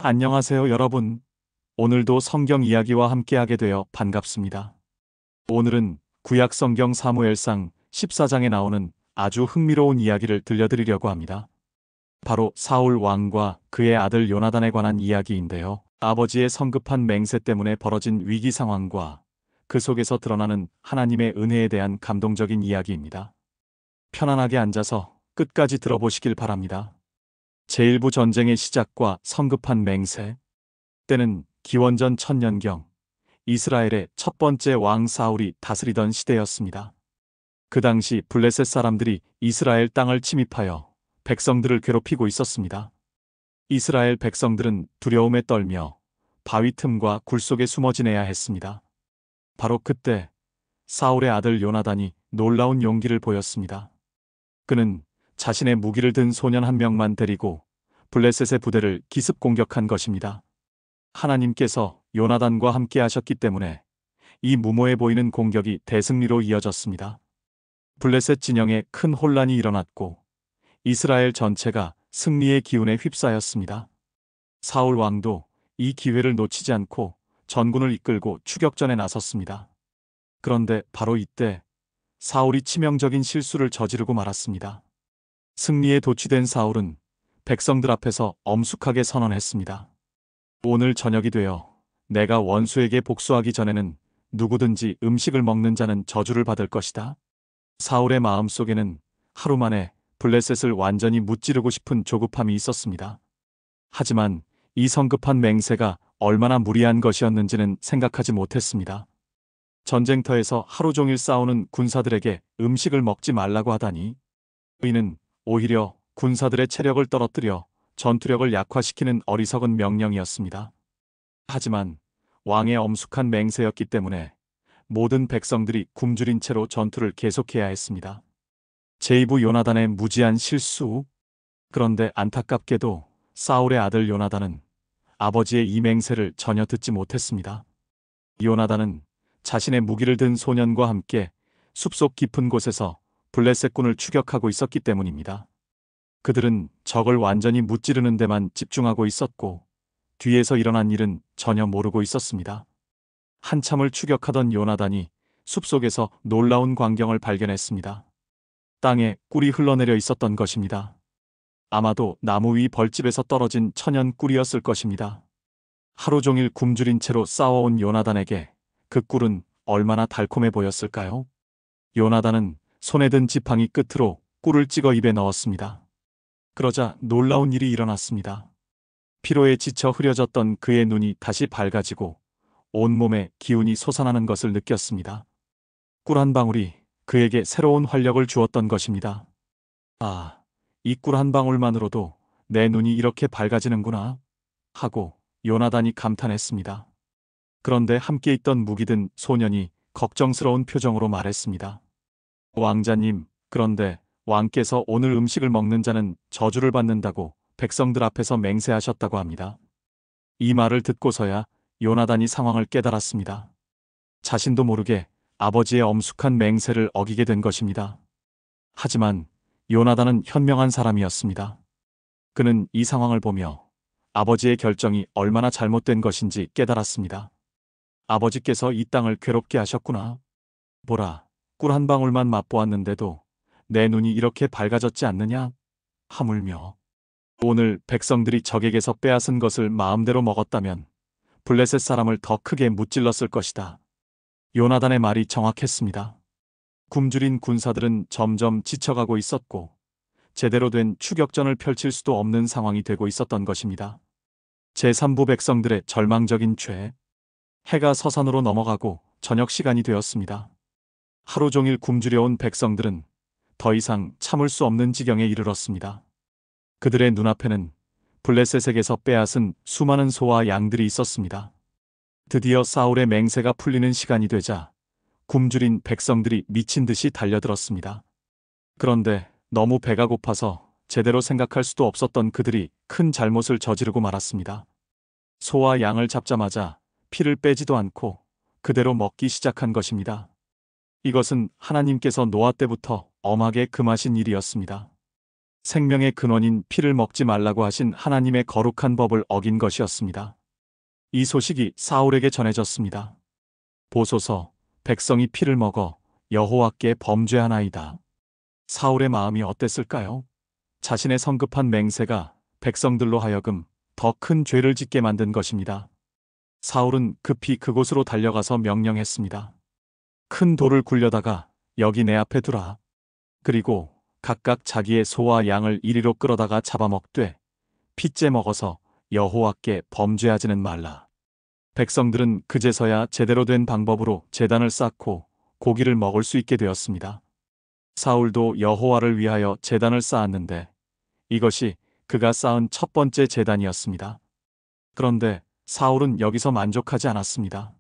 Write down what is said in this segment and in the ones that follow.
안녕하세요, 여러분. 오늘도 성경 이야기와 함께하게 되어 반갑습니다. 오늘은 구약 성경 사무엘상 14장에 나오는 아주 흥미로운 이야기를 들려드리려고 합니다. 바로 사울 왕과 그의 아들 요나단에 관한 이야기인데요. 아버지의 성급한 맹세 때문에 벌어진 위기 상황과 그 속에서 드러나는 하나님의 은혜에 대한 감동적인 이야기입니다. 편안하게 앉아서 끝까지 들어보시길 바랍니다. 제1부 전쟁의 시작과 성급한 맹세. 때는 기원전 1000년경 이스라엘의 첫 번째 왕 사울이 다스리던 시대였습니다. 그 당시 블레셋 사람들이 이스라엘 땅을 침입하여 백성들을 괴롭히고 있었습니다. 이스라엘 백성들은 두려움에 떨며 바위 틈과 굴 속에 숨어 지내야 했습니다. 바로 그때 사울의 아들 요나단이 놀라운 용기를 보였습니다. 그는 자신의 무기를 든 소년 한 명만 데리고 블레셋의 부대를 기습 공격한 것입니다. 하나님께서 요나단과 함께 하셨기 때문에 이 무모해 보이는 공격이 대승리로 이어졌습니다. 블레셋 진영에 큰 혼란이 일어났고 이스라엘 전체가 승리의 기운에 휩싸였습니다. 사울 왕도 이 기회를 놓치지 않고 전군을 이끌고 추격전에 나섰습니다. 그런데 바로 이때 사울이 치명적인 실수를 저지르고 말았습니다. 승리에 도취된 사울은 백성들 앞에서 엄숙하게 선언했습니다. 오늘 저녁이 되어 내가 원수에게 복수하기 전에는 누구든지 음식을 먹는 자는 저주를 받을 것이다. 사울의 마음속에는 하루 만에 블레셋을 완전히 무찌르고 싶은 조급함이 있었습니다. 하지만 이 성급한 맹세가 얼마나 무리한 것이었는지는 생각하지 못했습니다. 전쟁터에서 하루 종일 싸우는 군사들에게 음식을 먹지 말라고 하다니, 이는 오히려 군사들의 체력을 떨어뜨려 전투력을 약화시키는 어리석은 명령이었습니다. 하지만 왕의 엄숙한 맹세였기 때문에 모든 백성들이 굶주린 채로 전투를 계속해야 했습니다. 제2부 요나단의 무지한 실수. 그런데 안타깝게도 사울의 아들 요나단은 아버지의 이 맹세를 전혀 듣지 못했습니다. 요나단은 자신의 무기를 든 소년과 함께 숲속 깊은 곳에서 블레셋군을 추격하고 있었기 때문입니다. 그들은 적을 완전히 무찌르는 데만 집중하고 있었고 뒤에서 일어난 일은 전혀 모르고 있었습니다. 한참을 추격하던 요나단이 숲속에서 놀라운 광경을 발견했습니다. 땅에 꿀이 흘러내려 있었던 것입니다. 아마도 나무 위 벌집에서 떨어진 천연 꿀이었을 것입니다. 하루 종일 굶주린 채로 싸워온 요나단에게 그 꿀은 얼마나 달콤해 보였을까요? 요나단은 손에 든 지팡이 끝으로 꿀을 찍어 입에 넣었습니다. 그러자 놀라운 일이 일어났습니다. 피로에 지쳐 흐려졌던 그의 눈이 다시 밝아지고 온몸에 기운이 솟아나는 것을 느꼈습니다. 꿀 한 방울이 그에게 새로운 활력을 주었던 것입니다. 아, 이 꿀 한 방울만으로도 내 눈이 이렇게 밝아지는구나 하고 요나단이 감탄했습니다. 그런데 함께 있던 무기든 소년이 걱정스러운 표정으로 말했습니다. 왕자님, 그런데 왕께서 오늘 음식을 먹는 자는 저주를 받는다고 백성들 앞에서 맹세하셨다고 합니다. 이 말을 듣고서야 요나단이 상황을 깨달았습니다. 자신도 모르게 아버지의 엄숙한 맹세를 어기게 된 것입니다. 하지만 요나단은 현명한 사람이었습니다. 그는 이 상황을 보며 아버지의 결정이 얼마나 잘못된 것인지 깨달았습니다. 아버지께서 이 땅을 괴롭게 하셨구나. 보라, 꿀 한 방울만 맛보았는데도 내 눈이 이렇게 밝아졌지 않느냐? 하물며 오늘 백성들이 적에게서 빼앗은 것을 마음대로 먹었다면 블레셋 사람을 더 크게 무찔렀을 것이다. 요나단의 말이 정확했습니다. 굶주린 군사들은 점점 지쳐가고 있었고 제대로 된 추격전을 펼칠 수도 없는 상황이 되고 있었던 것입니다. 제3부 백성들의 절망적인 죄. 해가 서산으로 넘어가고 저녁 시간이 되었습니다. 하루 종일 굶주려온 백성들은 더 이상 참을 수 없는 지경에 이르렀습니다. 그들의 눈앞에는 블레셋에게서 빼앗은 수많은 소와 양들이 있었습니다. 드디어 사울의 맹세가 풀리는 시간이 되자 굶주린 백성들이 미친 듯이 달려들었습니다. 그런데 너무 배가 고파서 제대로 생각할 수도 없었던 그들이 큰 잘못을 저지르고 말았습니다. 소와 양을 잡자마자 피를 빼지도 않고 그대로 먹기 시작한 것입니다. 이것은 하나님께서 노아 때부터 엄하게 금하신 일이었습니다. 생명의 근원인 피를 먹지 말라고 하신 하나님의 거룩한 법을 어긴 것이었습니다. 이 소식이 사울에게 전해졌습니다. 보소서, 백성이 피를 먹어 여호와께 범죄하나이다. 사울의 마음이 어땠을까요? 자신의 성급한 맹세가 백성들로 하여금 더 큰 죄를 짓게 만든 것입니다. 사울은 급히 그곳으로 달려가서 명령했습니다. 큰 돌을 굴려다가 여기 내 앞에 두라. 그리고 각각 자기의 소와 양을 이리로 끌어다가 잡아먹되 핏째 먹어서 여호와께 범죄하지는 말라. 백성들은 그제서야 제대로 된 방법으로 제단을 쌓고 고기를 먹을 수 있게 되었습니다. 사울도 여호와를 위하여 제단을 쌓았는데 이것이 그가 쌓은 첫 번째 제단이었습니다. 그런데 사울은 여기서 만족하지 않았습니다.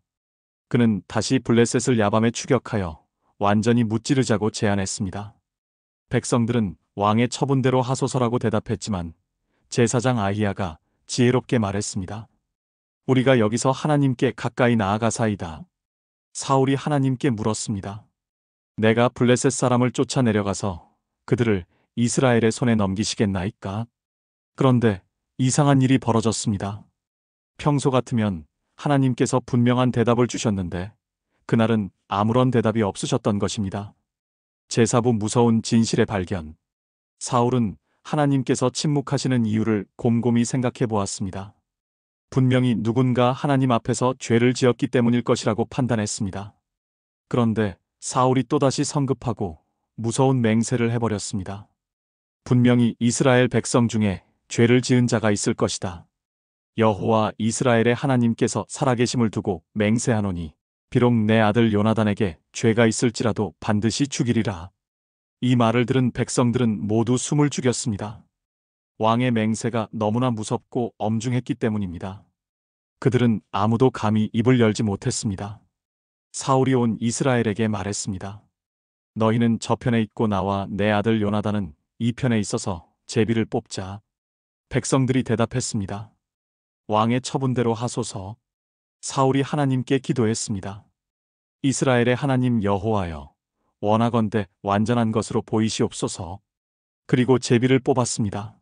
그는 다시 블레셋을 야밤에 추격하여 완전히 무찌르자고 제안했습니다. 백성들은 왕의 처분대로 하소서라고 대답했지만 제사장 아히야가 지혜롭게 말했습니다. 우리가 여기서 하나님께 가까이 나아가사이다. 사울이 하나님께 물었습니다. 내가 블레셋 사람을 쫓아내려가서 그들을 이스라엘의 손에 넘기시겠나이까? 그런데 이상한 일이 벌어졌습니다. 평소 같으면 하나님께서 분명한 대답을 주셨는데 그날은 아무런 대답이 없으셨던 것입니다. 제사부 무서운 진실의 발견. 사울은 하나님께서 침묵하시는 이유를 곰곰이 생각해 보았습니다. 분명히 누군가 하나님 앞에서 죄를 지었기 때문일 것이라고 판단했습니다. 그런데 사울이 또다시 성급하고 무서운 맹세를 해버렸습니다. 분명히 이스라엘 백성 중에 죄를 지은 자가 있을 것이다. 여호와 이스라엘의 하나님께서 살아계심을 두고 맹세하노니 비록 내 아들 요나단에게 죄가 있을지라도 반드시 죽이리라. 이 말을 들은 백성들은 모두 숨을 죽였습니다. 왕의 맹세가 너무나 무섭고 엄중했기 때문입니다. 그들은 아무도 감히 입을 열지 못했습니다. 사울이 온 이스라엘에게 말했습니다. 너희는 저편에 있고 나와 내 아들 요나단은 이 편에 있어서 제비를 뽑자. 백성들이 대답했습니다. 왕의 처분대로 하소서. 사울이 하나님께 기도했습니다. 이스라엘의 하나님 여호와여, 원하건대 완전한 것으로 보이시옵소서. 그리고 제비를 뽑았습니다.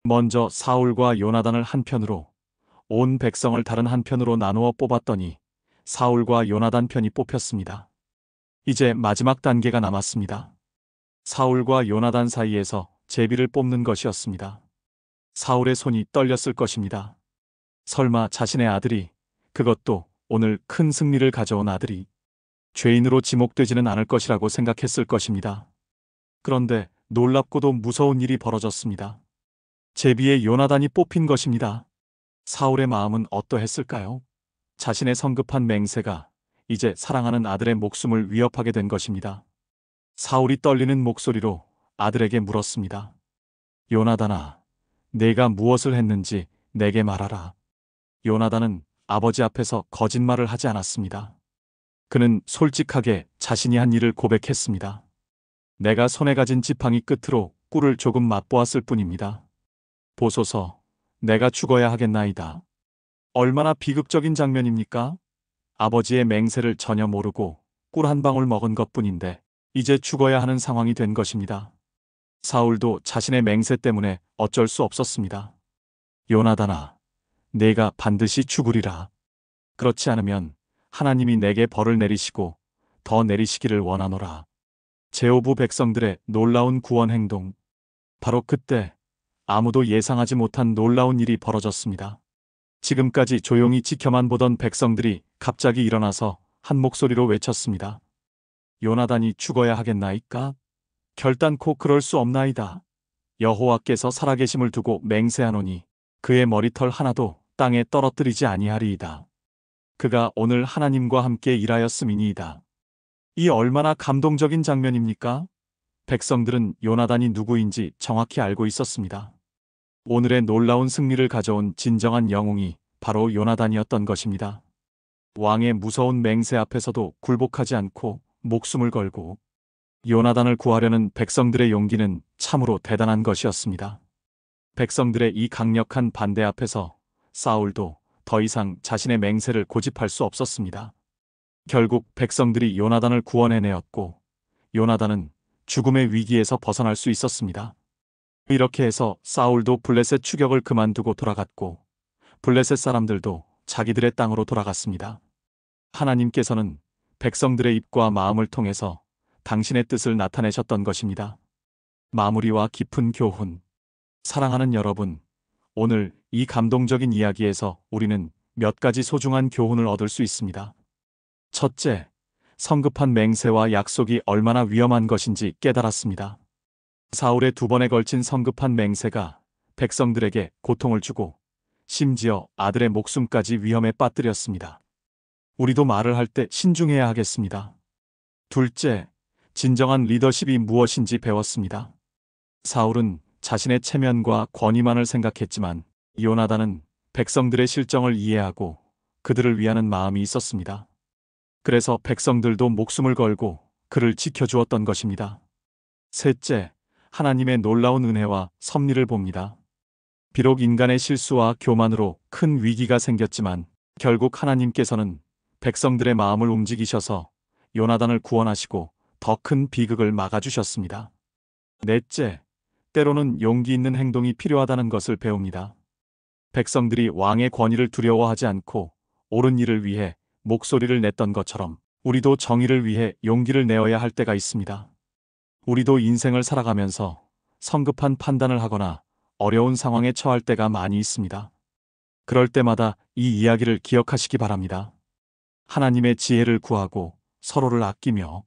먼저 사울과 요나단을 한편으로, 온 백성을 다른 한편으로 나누어 뽑았더니 사울과 요나단 편이 뽑혔습니다. 이제 마지막 단계가 남았습니다. 사울과 요나단 사이에서 제비를 뽑는 것이었습니다. 사울의 손이 떨렸을 것입니다. 설마 자신의 아들이, 그것도 오늘 큰 승리를 가져온 아들이 죄인으로 지목되지는 않을 것이라고 생각했을 것입니다. 그런데 놀랍고도 무서운 일이 벌어졌습니다. 제비의 요나단이 뽑힌 것입니다. 사울의 마음은 어떠했을까요? 자신의 성급한 맹세가 이제 사랑하는 아들의 목숨을 위협하게 된 것입니다. 사울이 떨리는 목소리로 아들에게 물었습니다. 요나단아, 내가 무엇을 했는지 내게 말하라. 요나단은 아버지 앞에서 거짓말을 하지 않았습니다. 그는 솔직하게 자신이 한 일을 고백했습니다. 내가 손에 가진 지팡이 끝으로 꿀을 조금 맛보았을 뿐입니다. 보소서, 내가 죽어야 하겠나이다. 얼마나 비극적인 장면입니까? 아버지의 맹세를 전혀 모르고 꿀 한 방울 먹은 것뿐인데 이제 죽어야 하는 상황이 된 것입니다. 사울도 자신의 맹세 때문에 어쩔 수 없었습니다. 요나단아, 내가 반드시 죽으리라. 그렇지 않으면 하나님이 내게 벌을 내리시고 더 내리시기를 원하노라. 제오부 백성들의 놀라운 구원 행동. 바로 그때 아무도 예상하지 못한 놀라운 일이 벌어졌습니다. 지금까지 조용히 지켜만 보던 백성들이 갑자기 일어나서 한 목소리로 외쳤습니다. 요나단이 죽어야 하겠나이까? 결단코 그럴 수 없나이다. 여호와께서 살아계심을 두고 맹세하노니 그의 머리털 하나도 땅에 떨어뜨리지 아니하리이다. 그가 오늘 하나님과 함께 일하였음이니이다. 이 얼마나 감동적인 장면입니까? 백성들은 요나단이 누구인지 정확히 알고 있었습니다. 오늘의 놀라운 승리를 가져온 진정한 영웅이 바로 요나단이었던 것입니다. 왕의 무서운 맹세 앞에서도 굴복하지 않고 목숨을 걸고 요나단을 구하려는 백성들의 용기는 참으로 대단한 것이었습니다. 백성들의 이 강력한 반대 앞에서 사울도 더 이상 자신의 맹세를 고집할 수 없었습니다. 결국 백성들이 요나단을 구원해내었고 요나단은 죽음의 위기에서 벗어날 수 있었습니다. 이렇게 해서 사울도 블레셋 추격을 그만두고 돌아갔고 블레셋 사람들도 자기들의 땅으로 돌아갔습니다. 하나님께서는 백성들의 입과 마음을 통해서 당신의 뜻을 나타내셨던 것입니다. 마무리와 깊은 교훈. 사랑하는 여러분, 오늘 이 감동적인 이야기에서 우리는 몇 가지 소중한 교훈을 얻을 수 있습니다. 첫째, 성급한 맹세와 약속이 얼마나 위험한 것인지 깨달았습니다. 사울의 2번에 걸친 성급한 맹세가 백성들에게 고통을 주고 심지어 아들의 목숨까지 위험에 빠뜨렸습니다. 우리도 말을 할 때 신중해야 하겠습니다. 둘째, 진정한 리더십이 무엇인지 배웠습니다. 사울은 자신의 체면과 권위만을 생각했지만 요나단은 백성들의 실정을 이해하고 그들을 위하는 마음이 있었습니다. 그래서 백성들도 목숨을 걸고 그를 지켜주었던 것입니다. 셋째, 하나님의 놀라운 은혜와 섭리를 봅니다. 비록 인간의 실수와 교만으로 큰 위기가 생겼지만 결국 하나님께서는 백성들의 마음을 움직이셔서 요나단을 구원하시고 더 큰 비극을 막아주셨습니다. 넷째, 때로는 용기 있는 행동이 필요하다는 것을 배웁니다. 백성들이 왕의 권위를 두려워하지 않고 옳은 일을 위해 목소리를 냈던 것처럼 우리도 정의를 위해 용기를 내어야 할 때가 있습니다. 우리도 인생을 살아가면서 성급한 판단을 하거나 어려운 상황에 처할 때가 많이 있습니다. 그럴 때마다 이 이야기를 기억하시기 바랍니다. 하나님의 지혜를 구하고 서로를 아끼며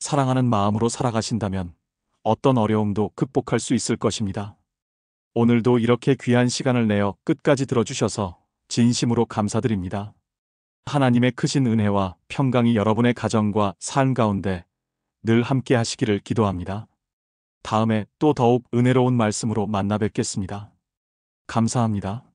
사랑하는 마음으로 살아가신다면 어떤 어려움도 극복할 수 있을 것입니다. 오늘도 이렇게 귀한 시간을 내어 끝까지 들어주셔서 진심으로 감사드립니다. 하나님의 크신 은혜와 평강이 여러분의 가정과 삶 가운데 늘 함께 하시기를 기도합니다. 다음에 또 더욱 은혜로운 말씀으로 만나 뵙겠습니다. 감사합니다.